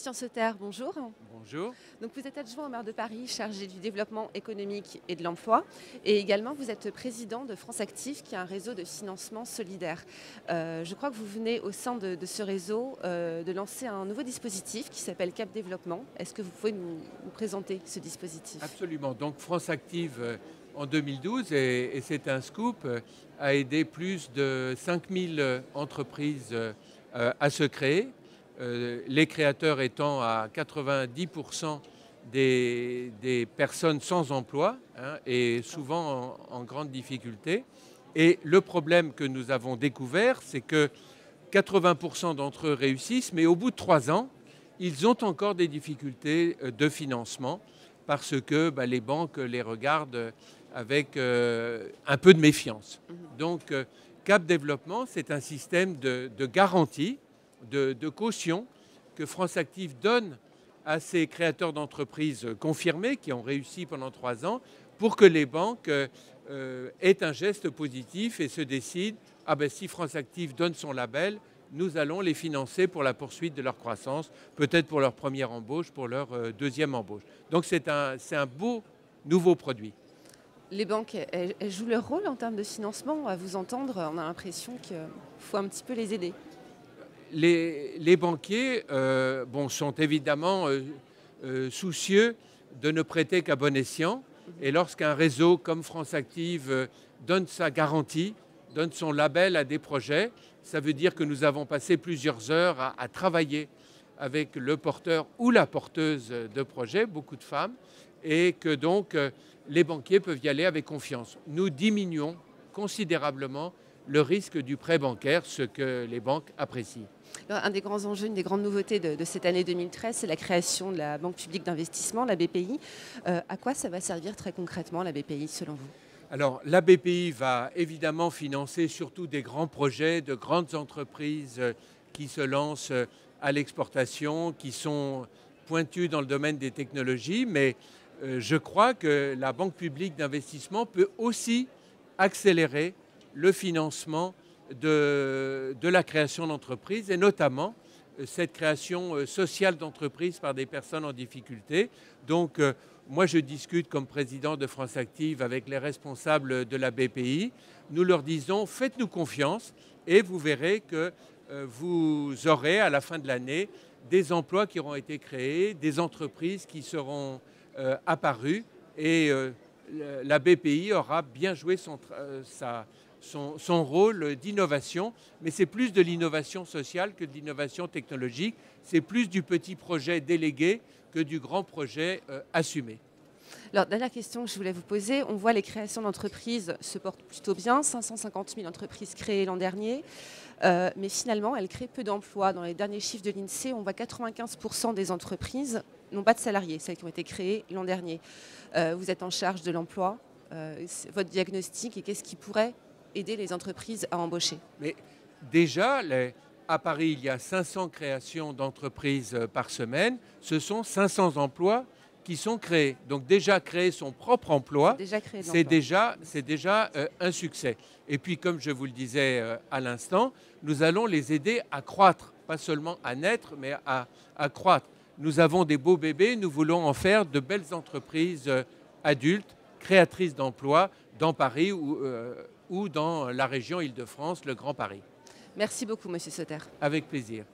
Christian Sauter, bonjour. Bonjour. Donc vous êtes adjoint au maire de Paris, chargé du développement économique et de l'emploi. Et également, vous êtes président de France Active, qui est un réseau de financement solidaire. Je crois que vous venez au sein de ce réseau de lancer un nouveau dispositif qui s'appelle Cap Développement. Est-ce que vous pouvez nous présenter ce dispositif? Absolument. Donc France Active, en 2012, et c'est un scoop, a aidé plus de 5000 entreprises à se créer. Les créateurs étant à 90% des personnes sans emploi, hein, et souvent en grande difficulté. Et le problème que nous avons découvert, c'est que 80% d'entre eux réussissent, mais au bout de 3 ans, ils ont encore des difficultés de financement parce que les banques les regardent avec un peu de méfiance. Donc Cap Développement, c'est un système de garantie, de caution que France Active donne à ces créateurs d'entreprises confirmés qui ont réussi pendant 3 ans pour que les banques aient un geste positif et se décident, si France Active donne son label, nous allons les financer pour la poursuite de leur croissance, peut-être pour leur première embauche, pour leur deuxième embauche. Donc c'est un beau nouveau produit. Les banques, elles jouent leur rôle en termes de financement. À vous entendre, on a l'impression qu'il faut un petit peu les aider. Les banquiers sont évidemment soucieux de ne prêter qu'à bon escient. Et lorsqu'un réseau comme France Active donne sa garantie, donne son label à des projets, ça veut dire que nous avons passé plusieurs heures à travailler avec le porteur ou la porteuse de projet, beaucoup de femmes, et que donc les banquiers peuvent y aller avec confiance. Nous diminuons considérablement le risque du prêt bancaire, ce que les banques apprécient. Alors, un des grands enjeux, une des grandes nouveautés de cette année 2013, c'est la création de la Banque publique d'investissement, la BPI. À quoi ça va servir très concrètement, la BPI, selon vous? Alors, la BPI va évidemment financer surtout des grands projets, de grandes entreprises qui se lancent à l'exportation, qui sont pointues dans le domaine des technologies, mais je crois que la Banque publique d'investissement peut aussi accélérer le financement de la création d'entreprises et notamment cette création sociale d'entreprises par des personnes en difficulté. Donc, moi, je discute comme président de France Active avec les responsables de la BPI. Nous leur disons, faites-nous confiance et vous verrez que vous aurez à la fin de l'année des emplois qui auront été créés, des entreprises qui seront apparues et la BPI aura bien joué son rôle d'innovation, mais c'est plus de l'innovation sociale que de l'innovation technologique. C'est plus du petit projet délégué que du grand projet assumé. Alors, dernière question que je voulais vous poser. On voit les créations d'entreprises se portent plutôt bien, 550 000 entreprises créées l'an dernier, mais finalement, elles créent peu d'emplois. Dans les derniers chiffres de l'INSEE, on voit 95% des entreprises n'ont pas de salariés, celles qui ont été créées l'an dernier. Vous êtes en charge de l'emploi, votre diagnostic, et qu'est-ce qui pourrait aider les entreprises à embaucher? Mais déjà, à Paris, il y a 500 créations d'entreprises par semaine. Ce sont 500 emplois qui sont créés. Donc déjà créer son propre emploi, c'est déjà un succès. Et puis comme je vous le disais à l'instant, nous allons les aider à croître, pas seulement à naître, mais à croître. Nous avons des beaux bébés, nous voulons en faire de belles entreprises adultes, créatrices d'emplois dans Paris ou dans la région Île-de-France, le Grand Paris. Merci beaucoup, Monsieur Sauter. Avec plaisir.